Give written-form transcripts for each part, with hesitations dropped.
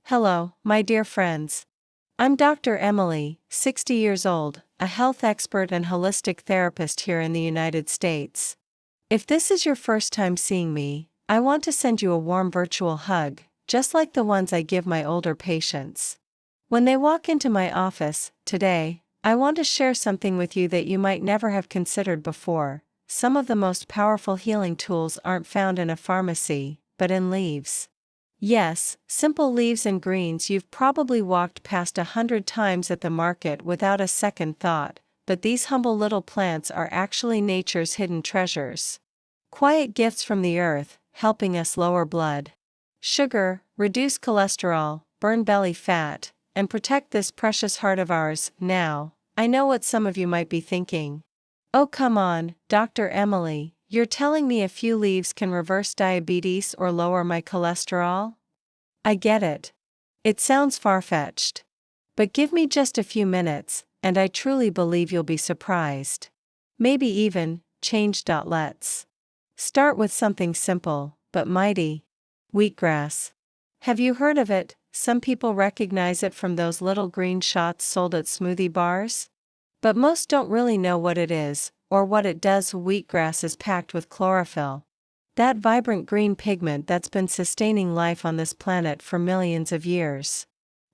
Hello, my dear friends. I'm Dr. Emily, 60 years old, a health expert and holistic therapist here in the United States. If this is your first time seeing me, I want to send you a warm virtual hug, just like the ones I give my older patients. When they walk into my office, today, I want to share something with you that you might never have considered before. Some of the most powerful healing tools aren't found in a pharmacy, but in leaves. Yes, simple leaves and greens you've probably walked past 100 times at the market without a second thought, but these humble little plants are actually nature's hidden treasures. Quiet gifts from the earth, helping us lower blood sugar, reduce cholesterol, burn belly fat, and protect this precious heart of ours. Now, I know what some of you might be thinking. Oh, come on, Dr. Emily, you're telling me a few leaves can reverse diabetes or lower my cholesterol? I get it. It sounds far-fetched. But give me just a few minutes, and I truly believe you'll be surprised. Maybe even changed. Let's start with something simple, but mighty. Wheatgrass. Have you heard of it? Some people recognize it from those little green shots sold at smoothie bars. But most don't really know what it is, or what it does. Wheatgrass is packed with chlorophyll. That vibrant green pigment that's been sustaining life on this planet for millions of years.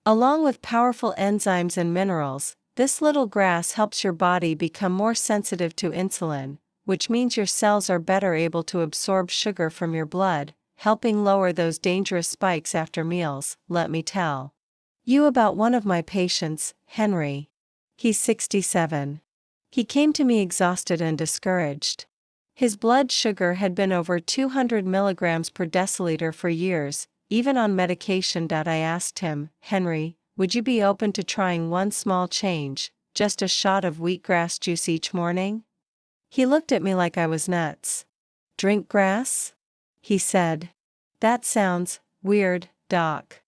Along with powerful enzymes and minerals, this little grass helps your body become more sensitive to insulin, which means your cells are better able to absorb sugar from your blood, helping lower those dangerous spikes after meals. Let me tell you about one of my patients, Henry. He's 67. He came to me exhausted and discouraged. His blood sugar had been over 200 milligrams per deciliter for years, even on medication. I asked him, Henry, would you be open to trying one small change, just a shot of wheatgrass juice each morning? He looked at me like I was nuts. Drink grass? He said. That sounds weird, doc.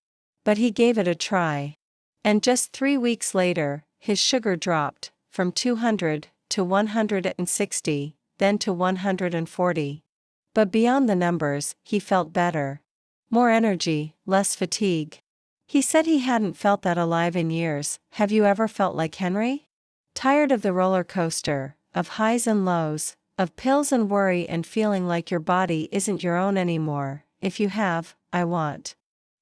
But he gave it a try. And just 3 weeks later, his sugar dropped from 200 to 160, then to 140. But beyond the numbers, he felt better. More energy, less fatigue. He said he hadn't felt that alive in years. Have you ever felt like Henry? Tired of the roller coaster, of highs and lows, of pills and worry and feeling like your body isn't your own anymore? If you have, I want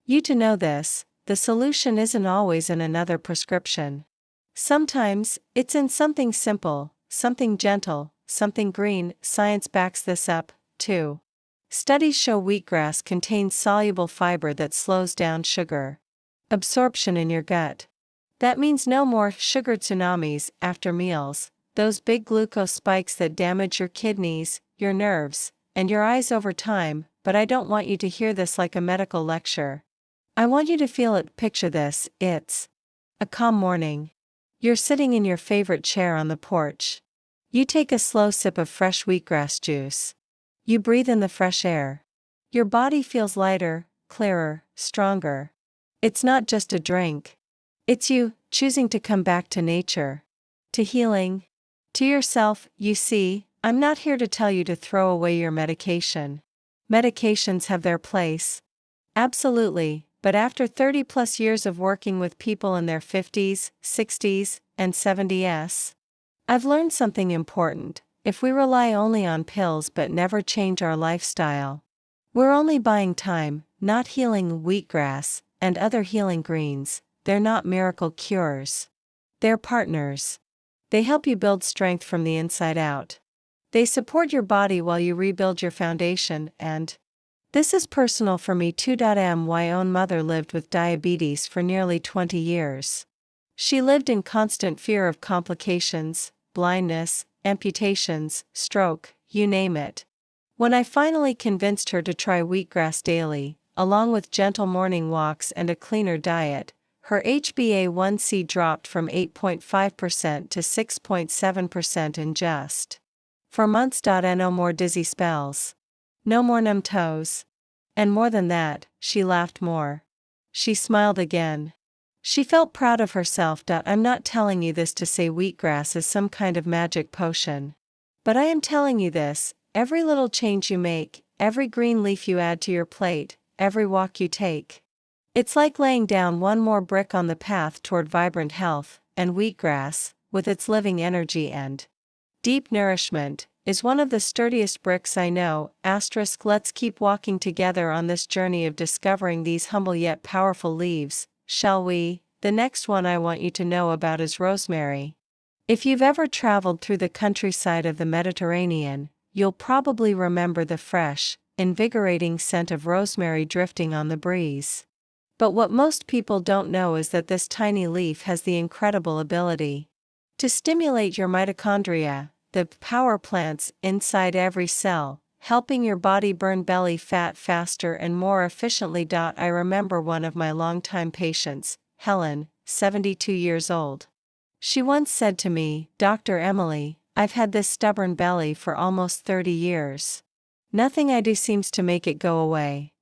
you to know this: the solution isn't always in another prescription. Sometimes, it's in something simple, something gentle, something green. Science backs this up, too. Studies show wheatgrass contains soluble fiber that slows down sugar absorption in your gut. That means no more sugar tsunamis after meals, those big glucose spikes that damage your kidneys, your nerves, and your eyes over time. But I don't want you to hear this like a medical lecture. I want you to feel it. Picture this: it's a calm morning. You're sitting in your favorite chair on the porch. You take a slow sip of fresh wheatgrass juice. You breathe in the fresh air. Your body feels lighter, clearer, stronger. It's not just a drink. It's you choosing to come back to nature, to healing, to yourself. You see, I'm not here to tell you to throw away your medication. Medications have their place. Absolutely, but after 30 plus years of working with people in their 50s, 60s, and 70s, I've learned something important. If we rely only on pills but never change our lifestyle, we're only buying time, not healing. Wheatgrass and other healing greens, they're not miracle cures. They're partners. They help you build strength from the inside out. They support your body while you rebuild your foundation. And this is personal for me too. My own mother lived with diabetes for nearly 20 years. She lived in constant fear of complications, blindness, amputations, stroke, you name it. When I finally convinced her to try wheatgrass daily, along with gentle morning walks and a cleaner diet, her HbA1c dropped from 8.5% to 6.7% in just 4 months. No more dizzy spells. No more numb toes. And more than that, she laughed more. She smiled again. She felt proud of herself. I'm not telling you this to say wheatgrass is some kind of magic potion. But I am telling you this: every little change you make, every green leaf you add to your plate, every walk you take, It's like laying down one more brick on the path toward vibrant health, and wheatgrass, with its living energy and deep nourishment, is one of the sturdiest bricks I know. Let's keep walking together on this journey of discovering these humble yet powerful leaves, shall we? The next one I want you to know about is rosemary. If you've ever traveled through the countryside of the Mediterranean, you'll probably remember the fresh, invigorating scent of rosemary drifting on the breeze. But what most people don't know is that this tiny leaf has the incredible ability to stimulate your mitochondria, the power plants inside every cell, helping your body burn belly fat faster and more efficiently. I remember one of my longtime patients, Helen, 72 years old. She once said to me, "Dr. Emily, I've had this stubborn belly for almost 30 years. Nothing I do seems to make it go away."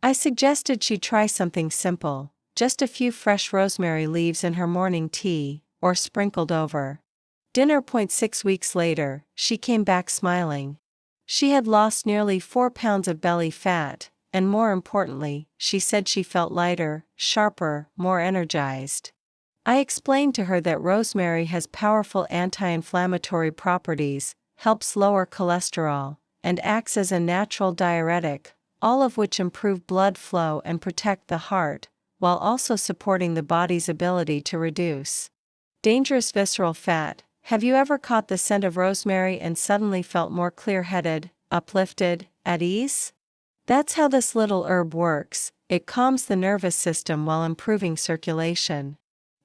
I suggested she try something simple, just a few fresh rosemary leaves in her morning tea, or sprinkled over dinner. 6 weeks later, she came back smiling. She had lost nearly 4 pounds of belly fat, and more importantly, she said she felt lighter, sharper, more energized. I explained to her that rosemary has powerful anti-inflammatory properties, helps lower cholesterol, and acts as a natural diuretic, all of which improve blood flow and protect the heart, while also supporting the body's ability to reduce dangerous visceral fat. Have you ever caught the scent of rosemary and suddenly felt more clear-headed, uplifted, at ease? That's how this little herb works. It calms the nervous system while improving circulation.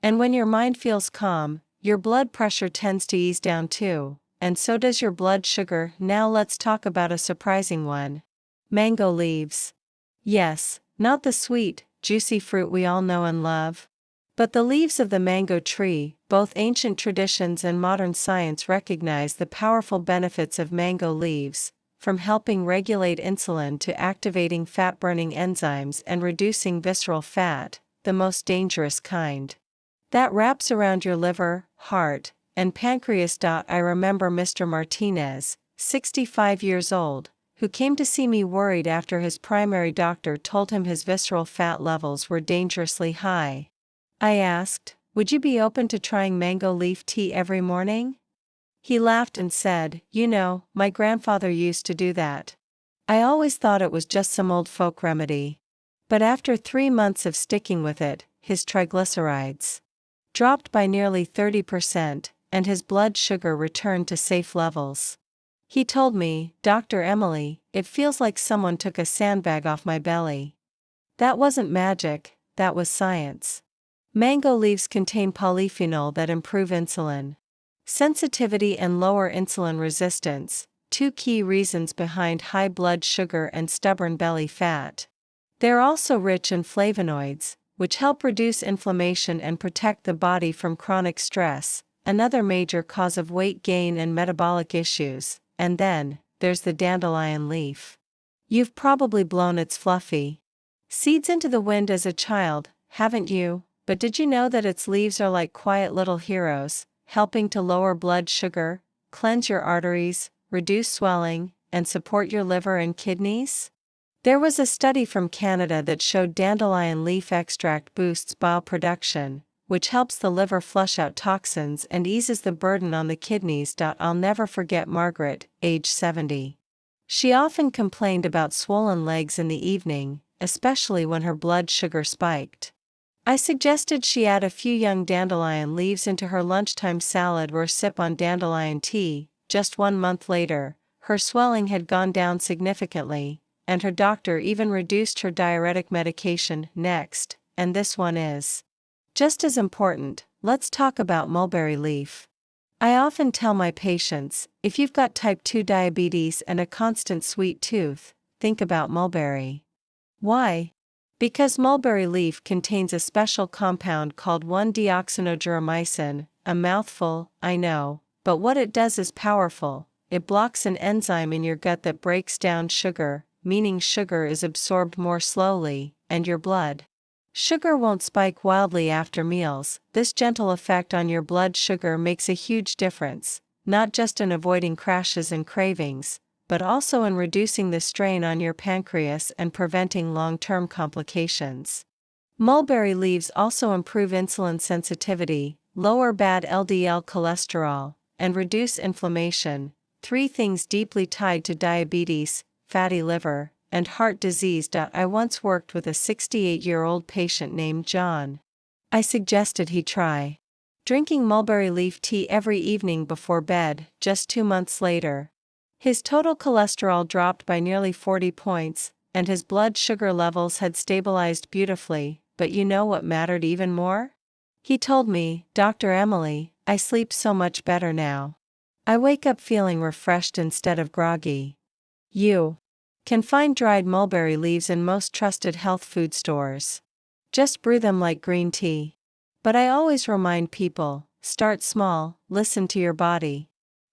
And when your mind feels calm, your blood pressure tends to ease down too, and so does your blood sugar. Now let's talk about a surprising one. Mango leaves. Yes, not the sweet, juicy fruit we all know and love, but the leaves of the mango tree. Both ancient traditions and modern science recognize the powerful benefits of mango leaves, from helping regulate insulin to activating fat-burning enzymes and reducing visceral fat, the most dangerous kind that wraps around your liver, heart, and pancreas. I remember Mr. Martinez, 65 years old, who came to see me worried after his primary doctor told him his visceral fat levels were dangerously high. I asked, "Would you be open to trying mango leaf tea every morning?" He laughed and said, "You know, my grandfather used to do that. I always thought it was just some old folk remedy." But after 3 months of sticking with it, his triglycerides dropped by nearly 30%, and his blood sugar returned to safe levels. He told me, "Dr. Emily, it feels like someone took a sandbag off my belly." That wasn't magic, that was science. Mango leaves contain polyphenol that improve insulin sensitivity and lower insulin resistance, 2 key reasons behind high blood sugar and stubborn belly fat. They're also rich in flavonoids, which help reduce inflammation and protect the body from chronic stress, another major cause of weight gain and metabolic issues. And then, there's the dandelion leaf. You've probably blown its fluffy seeds into the wind as a child, haven't you? But did you know that its leaves are like quiet little heroes, helping to lower blood sugar, cleanse your arteries, reduce swelling, and support your liver and kidneys? There was a study from Canada that showed dandelion leaf extract boosts bile production, which helps the liver flush out toxins and eases the burden on the kidneys. I'll never forget Margaret, age 70. She often complained about swollen legs in the evening, especially when her blood sugar spiked. I suggested she add a few young dandelion leaves into her lunchtime salad or sip on dandelion tea. Just 1 month later, her swelling had gone down significantly, and her doctor even reduced her diuretic medication. Next, and this one is just as important, let's talk about mulberry leaf. I often tell my patients, if you've got type 2 diabetes and a constant sweet tooth, think about mulberry. Why? Because mulberry leaf contains a special compound called 1-deoxynigeromycin, a mouthful, I know, but what it does is powerful. It blocks an enzyme in your gut that breaks down sugar, meaning sugar is absorbed more slowly, and your blood sugar won't spike wildly after meals. This gentle effect on your blood sugar makes a huge difference, not just in avoiding crashes and cravings, but also in reducing the strain on your pancreas and preventing long-term complications. Mulberry leaves also improve insulin sensitivity, lower bad LDL cholesterol, and reduce inflammation, three things deeply tied to diabetes, fatty liver, and heart disease. I once worked with a 68-year-old patient named John. I suggested he try drinking mulberry leaf tea every evening before bed. Just 2 months later, his total cholesterol dropped by nearly 40 points, and his blood sugar levels had stabilized beautifully. But you know what mattered even more? He told me, "Dr. Emily, I sleep so much better now. I wake up feeling refreshed instead of groggy." You can find dried mulberry leaves in most trusted health food stores. Just brew them like green tea. But I always remind people, start small, listen to your body.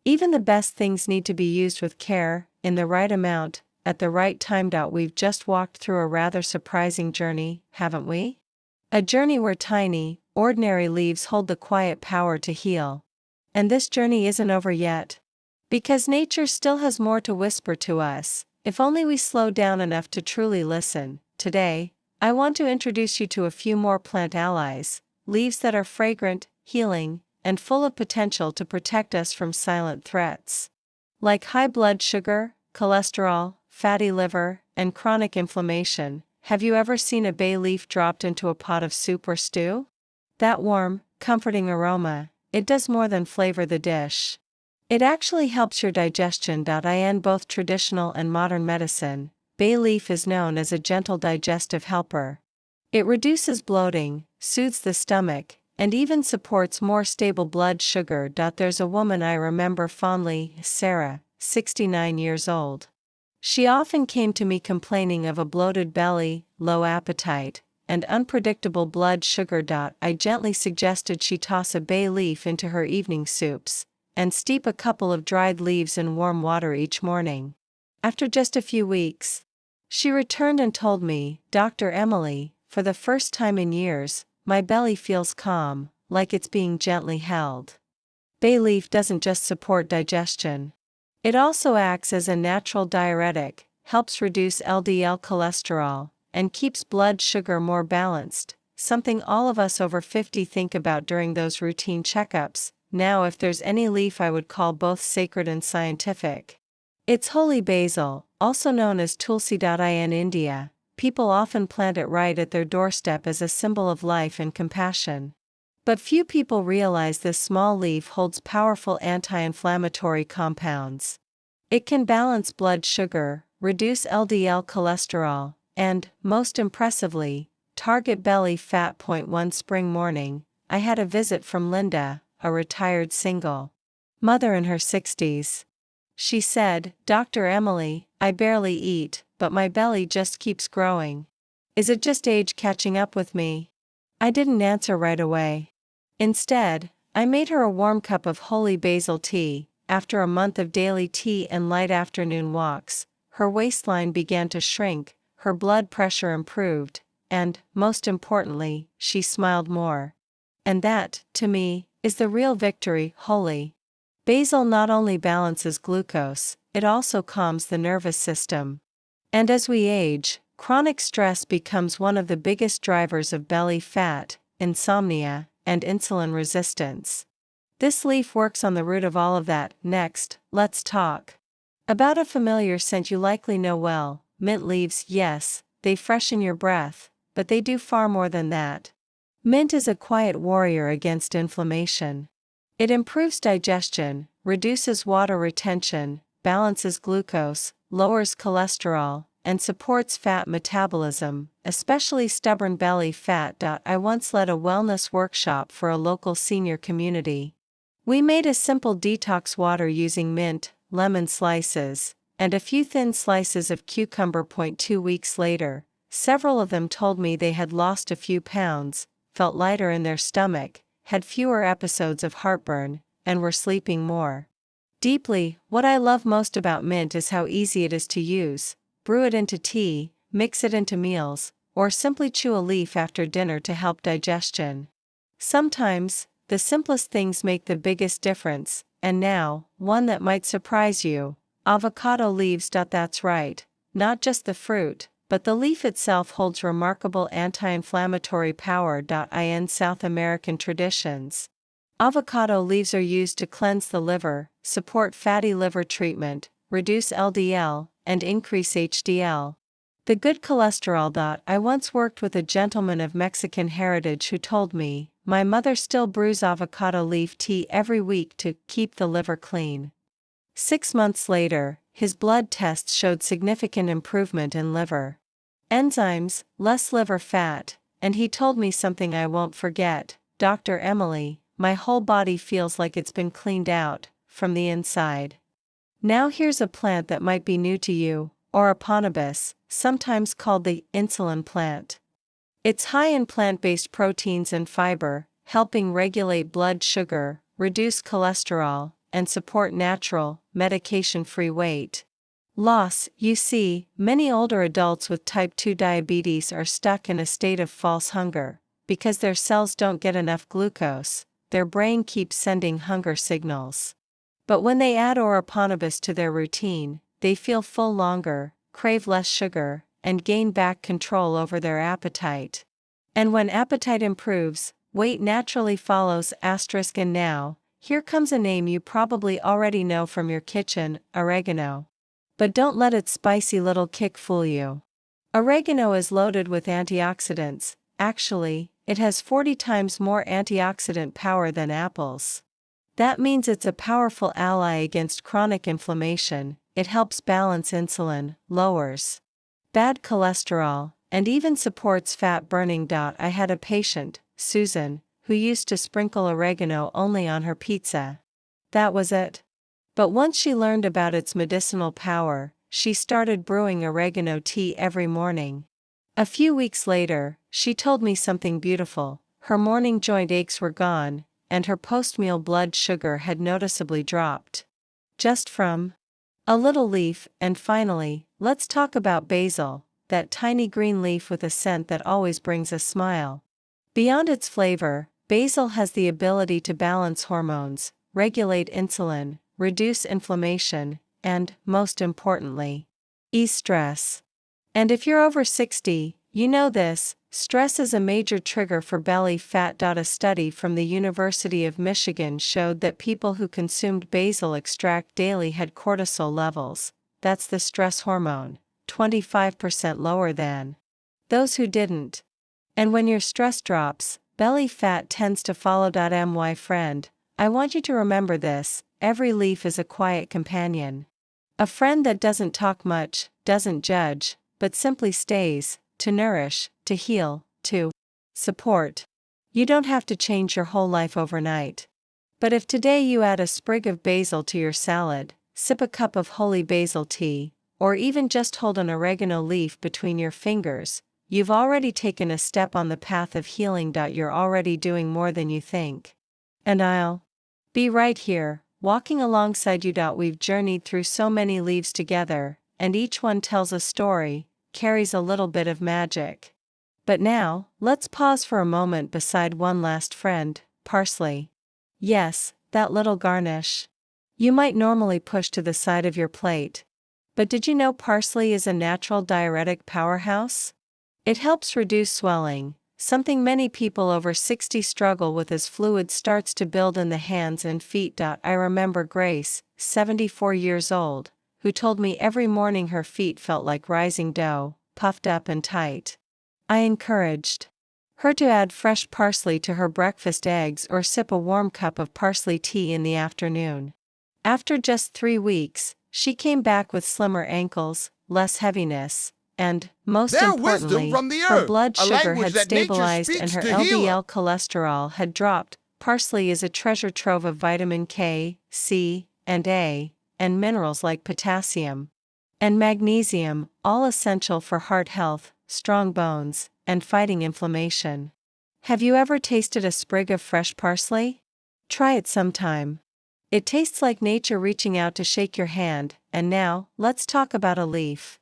Even the best things need to be used with care, in the right amount, at the right time. We've just walked through a rather surprising journey, haven't we? A journey where tiny, ordinary leaves hold the quiet power to heal. And this journey isn't over yet. Because nature still has more to whisper to us, if only we slow down enough to truly listen. Today, I want to introduce you to a few more plant allies, leaves that are fragrant, healing, and full of potential to protect us from silent threats. Like high blood sugar, cholesterol, fatty liver, and chronic inflammation, have you ever seen a bay leaf dropped into a pot of soup or stew? That warm, comforting aroma, it does more than flavor the dish. It actually helps your digestion. In both traditional and modern medicine, bay leaf is known as a gentle digestive helper. It reduces bloating, soothes the stomach, and even supports more stable blood sugar. There's a woman I remember fondly, Sarah, 69 years old. She often came to me complaining of a bloated belly, low appetite, and unpredictable blood sugar. I gently suggested she toss a bay leaf into her evening soups, and steep a couple of dried leaves in warm water each morning. After just a few weeks, she returned and told me, "Dr. Emily, for the first time in years, my belly feels calm, like it's being gently held." Bay leaf doesn't just support digestion. It also acts as a natural diuretic, helps reduce LDL cholesterol, and keeps blood sugar more balanced, something all of us over 50 think about during those routine checkups. Now, if there's any leaf I would call both sacred and scientific, it's holy basil, also known as tulsi. In India, people often plant it right at their doorstep as a symbol of life and compassion. But few people realize this small leaf holds powerful anti-inflammatory compounds. It can balance blood sugar, reduce LDL cholesterol, and, most impressively, target belly fat. One spring morning, I had a visit from Linda, a retired single mother in her 60s. She said, "Dr. Emily, I barely eat, but my belly just keeps growing. Is it just age catching up with me?" I didn't answer right away. Instead, I made her a warm cup of holy basil tea. After a month of daily tea and light afternoon walks, her waistline began to shrink, her blood pressure improved, and, most importantly, she smiled more. And that, to me, is the real victory. Holy basil not only balances glucose, it also calms the nervous system. And as we age, chronic stress becomes one of the biggest drivers of belly fat, insomnia, and insulin resistance. This leaf works on the root of all of that. Next, let's talk about a familiar scent you likely know well, mint leaves. Yes, they freshen your breath, but they do far more than that. Mint is a quiet warrior against inflammation. It improves digestion, reduces water retention, balances glucose, lowers cholesterol, and supports fat metabolism, especially stubborn belly fat. I once led a wellness workshop for a local senior community. We made a simple detox water using mint, lemon slices, and a few thin slices of cucumber. 2 weeks later, several of them told me they had lost a few pounds, felt lighter in their stomach, had fewer episodes of heartburn, and were sleeping more deeply. What I love most about mint is how easy it is to use. Brew it into tea, mix it into meals, or simply chew a leaf after dinner to help digestion. Sometimes, the simplest things make the biggest difference. And now, one that might surprise you: avocado leaves. That's right, not just the fruit, but the leaf itself holds remarkable anti-inflammatory power. In South American traditions, avocado leaves are used to cleanse the liver, support fatty liver treatment, reduce LDL, and increase HDL. The good cholesterol. I once worked with a gentleman of Mexican heritage who told me, "My mother still brews avocado leaf tea every week to keep the liver clean." 6 months later, his blood tests showed significant improvement in liver enzymes, less liver fat, and he told me something I won't forget: "Dr. Emily, my whole body feels like it's been cleaned out, from the inside." Now here's a plant that might be new to you, Oroponibus, sometimes called the insulin plant. It's high in plant-based proteins and fiber, helping regulate blood sugar, reduce cholesterol, and support natural, medication-free weight loss. You see, many older adults with type 2 diabetes are stuck in a state of false hunger. Because their cells don't get enough glucose, their brain keeps sending hunger signals. But when they add Oroponibus to their routine, they feel full longer, crave less sugar, and gain back control over their appetite. And when appetite improves, weight naturally follows. And now, here comes a name you probably already know from your kitchen: oregano. But don't let its spicy little kick fool you. Oregano is loaded with antioxidants. Actually, it has 40 times more antioxidant power than apples. That means it's a powerful ally against chronic inflammation. It helps balance insulin, lowers bad cholesterol, and even supports fat burning. I had a patient, Susan, who used to sprinkle oregano only on her pizza. That was it. But once she learned about its medicinal power, she started brewing oregano tea every morning. A few weeks later, she told me something beautiful: her morning joint aches were gone, and her post-meal blood sugar had noticeably dropped. Just from a little leaf. And finally, let's talk about basil, that tiny green leaf with a scent that always brings a smile. Beyond its flavor, basil has the ability to balance hormones, regulate insulin, reduce inflammation, and, most importantly, ease stress. And if you're over 60, you know this: stress is a major trigger for belly fat. A study from the University of Michigan showed that people who consumed basil extract daily had cortisol levels, that's the stress hormone, 25% lower than those who didn't. And when your stress drops, belly fat tends to follow. My friend, I want you to remember this: every leaf is a quiet companion. A friend that doesn't talk much, doesn't judge, but simply stays, to nourish, to heal, to support. You don't have to change your whole life overnight. But if today you add a sprig of basil to your salad, sip a cup of holy basil tea, or even just hold an oregano leaf between your fingers, you've already taken a step on the path of healing. You're already doing more than you think. And I'll be right here, walking alongside you. We've journeyed through so many leaves together, and each one tells a story, carries a little bit of magic. But now, let's pause for a moment beside one last friend: parsley. Yes, that little garnish you might normally push to the side of your plate. But did you know parsley is a natural diuretic powerhouse? It helps reduce swelling, something many people over 60 struggle with as fluid starts to build in the hands and feet. I remember Grace, 74 years old, who told me every morning her feet felt like rising dough, puffed up and tight. I encouraged her to add fresh parsley to her breakfast eggs or sip a warm cup of parsley tea in the afternoon. After just 3 weeks, she came back with slimmer ankles, less heaviness, and, most Their wisdom importantly, from the her earth, blood a sugar language had that nature stabilized and speaks her to heal her. LDL cholesterol had dropped. Parsley is a treasure trove of vitamin K, C, and A, and minerals like potassium and magnesium, all essential for heart health, strong bones, and fighting inflammation. Have you ever tasted a sprig of fresh parsley? Try it sometime. It tastes like nature reaching out to shake your hand. And now, let's talk about a leaf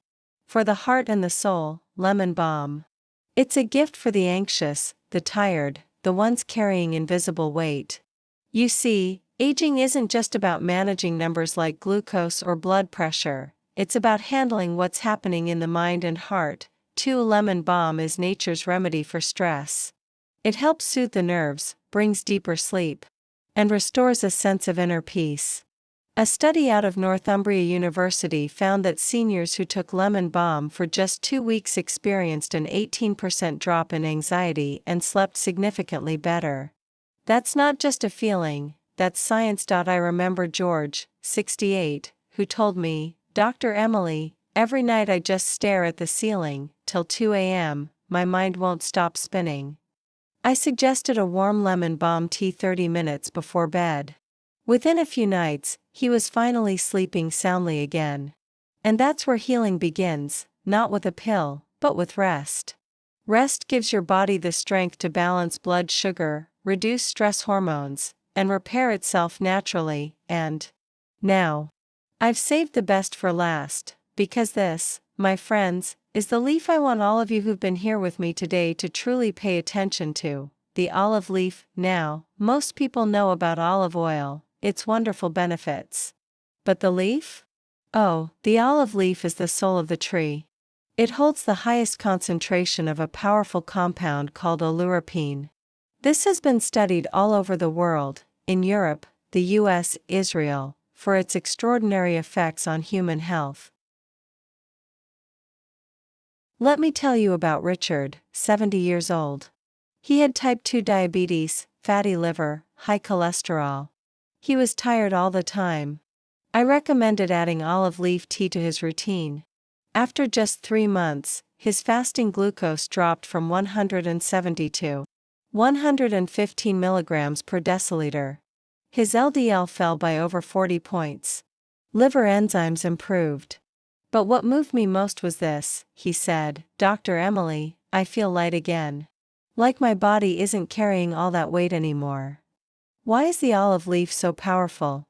for the heart and the soul: lemon balm. It's a gift for the anxious, the tired, the ones carrying invisible weight. You see, aging isn't just about managing numbers like glucose or blood pressure. It's about handling what's happening in the mind and heart, 2. Lemon balm is nature's remedy for stress. It helps soothe the nerves, brings deeper sleep, and restores a sense of inner peace. A study out of Northumbria University found that seniors who took lemon balm for just 2 weeks experienced an 18% drop in anxiety and slept significantly better. That's not just a feeling, that's science. I remember George, 68, who told me, "Dr. Emily, every night I just stare at the ceiling, till 2 a.m., my mind won't stop spinning." I suggested a warm lemon balm tea 30 minutes before bed. Within a few nights, he was finally sleeping soundly again. And that's where healing begins, not with a pill, but with rest. Rest gives your body the strength to balance blood sugar, reduce stress hormones, and repair itself naturally. And now, I've saved the best for last, because this, my friends, is the leaf I want all of you who've been here with me today to truly pay attention to: the olive leaf. Now, most people know about olive oil, its wonderful benefits. But the leaf? Oh, the olive leaf is the soul of the tree. It holds the highest concentration of a powerful compound called oleuropein. This has been studied all over the world, in Europe, the US, Israel, for its extraordinary effects on human health. Let me tell you about Richard, 70 years old. He had type 2 diabetes, fatty liver, high cholesterol. He was tired all the time. I recommended adding olive leaf tea to his routine. After just 3 months, his fasting glucose dropped from 170 to 115 milligrams per deciliter. His LDL fell by over 40 points. Liver enzymes improved. But what moved me most was this, he said, "Dr. Emily, I feel light again. Like my body isn't carrying all that weight anymore." Why is the olive leaf so powerful?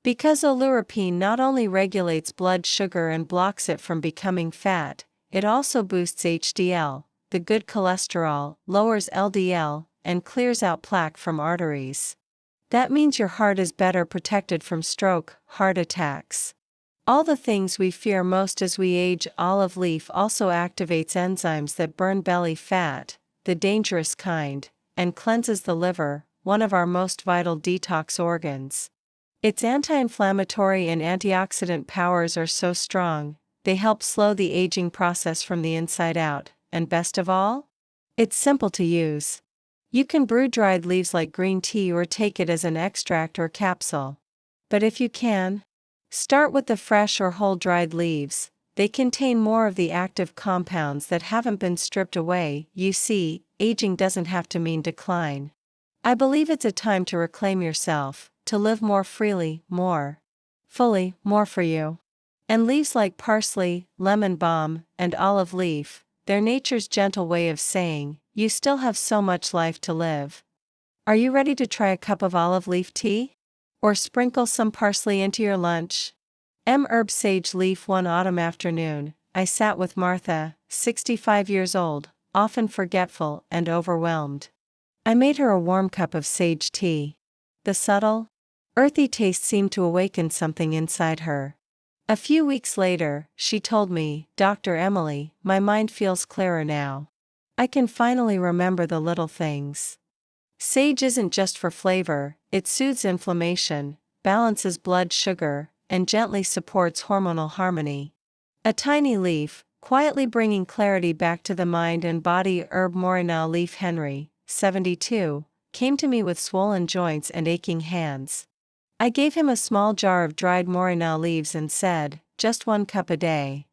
Because oleuropein not only regulates blood sugar and blocks it from becoming fat, it also boosts HDL, the good cholesterol, lowers LDL, and clears out plaque from arteries. That means your heart is better protected from stroke, heart attacks. All the things we fear most as we age. Olive leaf also activates enzymes that burn belly fat, the dangerous kind, and cleanses the liver, one of our most vital detox organs. Its anti-inflammatory and antioxidant powers are so strong, they help slow the aging process from the inside out, and best of all, it's simple to use. You can brew dried leaves like green tea or take it as an extract or capsule. But if you can, start with the fresh or whole dried leaves. They contain more of the active compounds that haven't been stripped away. You see, aging doesn't have to mean decline. I believe it's a time to reclaim yourself, to live more freely, more fully, more for you. And leaves like parsley, lemon balm, and olive leaf, they're nature's gentle way of saying, you still have so much life to live. Are you ready to try a cup of olive leaf tea? Or sprinkle some parsley into your lunch? Herb sage leaf. One autumn afternoon, I sat with Martha, 65 years old, often forgetful and overwhelmed. I made her a warm cup of sage tea. The subtle, earthy taste seemed to awaken something inside her. A few weeks later, she told me, "Dr. Emily, my mind feels clearer now. I can finally remember the little things." Sage isn't just for flavor, it soothes inflammation, balances blood sugar, and gently supports hormonal harmony. A tiny leaf, quietly bringing clarity back to the mind and body. Herb Morina leaf. Henry, 72, came to me with swollen joints and aching hands. I gave him a small jar of dried Morina leaves and said, "Just 1 cup a day."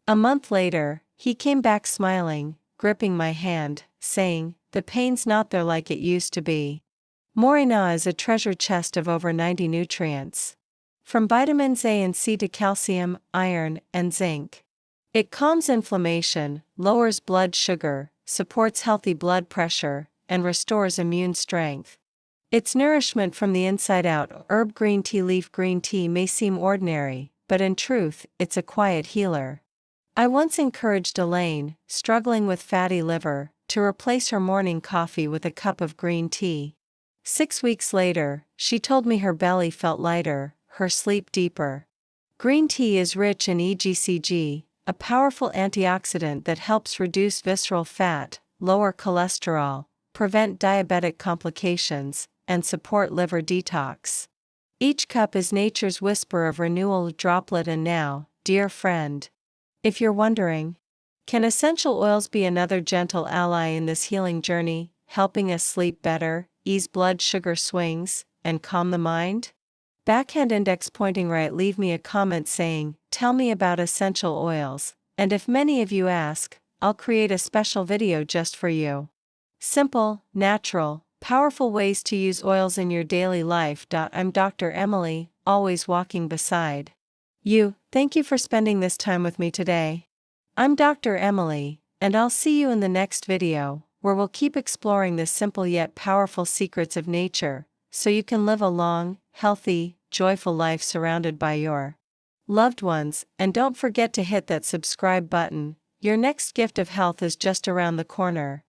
A month later, he came back smiling, gripping my hand, saying, "The pain's not there like it used to be." Morina is a treasure chest of over 90 nutrients. From vitamins A and C to calcium, iron, and zinc. It calms inflammation, lowers blood sugar, supports healthy blood pressure, and restores immune strength. It's nourishment from the inside out. Herb green tea leaf. Green tea may seem ordinary, but in truth, it's a quiet healer. I once encouraged Elaine, struggling with fatty liver, to replace her morning coffee with a cup of green tea. 6 weeks later, she told me her belly felt lighter, her sleep deeper. Green tea is rich in EGCG, a powerful antioxidant that helps reduce visceral fat, lower cholesterol, prevent diabetic complications, and support liver detox. Each cup is nature's whisper of renewal droplet. And now, dear friend, if you're wondering, can essential oils be another gentle ally in this healing journey, helping us sleep better, ease blood sugar swings, and calm the mind? Backhand index pointing right, leave me a comment saying, "Tell me about essential oils," and if many of you ask, I'll create a special video just for you. Simple, natural, powerful ways to use oils in your daily life. I'm Dr. Emily, always walking beside you. Thank you for spending this time with me today. I'm Dr. Emily, and I'll see you in the next video, where we'll keep exploring the simple yet powerful secrets of nature, so you can live a long, healthy, joyful life surrounded by your loved ones. And don't forget to hit that subscribe button. Your next gift of health is just around the corner.